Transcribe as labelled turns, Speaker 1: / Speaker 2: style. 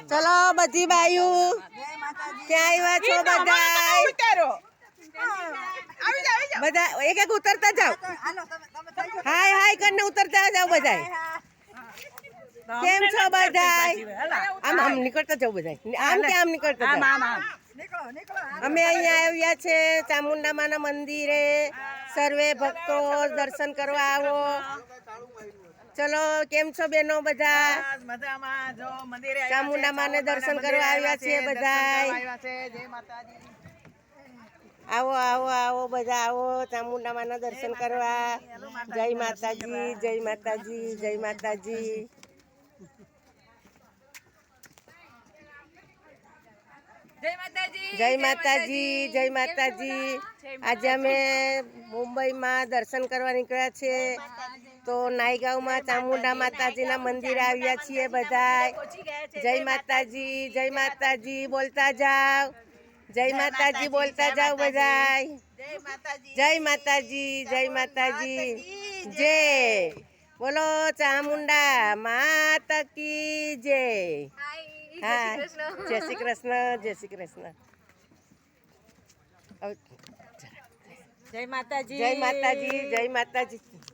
Speaker 1: ચલો બધી બાયું ક્યાં આવ્યા છો બધા એક એક ઉતરતા જાઓ હાય હાય કરીને ઉતરતા જાઓ બધા કેમ છો બધા આમ આમ નીકળતા જાઓ બધા આમ કે આમ નીકળતા જાઓ અમે અહીંયા આવ્યા છે ચામુંડા માના મંદિરે સર્વે ભક્તો દર્શન કરવા આવો ચલો કેમ છો બેનો બધા ચામુંડા માને દર્શન કરવા આવ્યા છીએ બધા આવો આવો આવો બધા આવો ચામુંડા માના દર્શન કરવા જય માતાજી જય માતાજી જય માતાજી જય માતાજી જય માતાજી આજે અમે મુંબઈમાં દર્શન કરવા નીકળ્યા છે તો નાઈગાંવમાં ચામુંડા માતાજીના મંદિરે આવ્યા છીએ બધા જય માતાજી બોલતા જાઓ જય માતાજી બોલતા જાઓ બધા જય માતાજી જય બોલો ચામુંડા માતા કી જય હા જય શ્રી કૃષ્ણ
Speaker 2: જય માતાજી
Speaker 1: જય માતાજી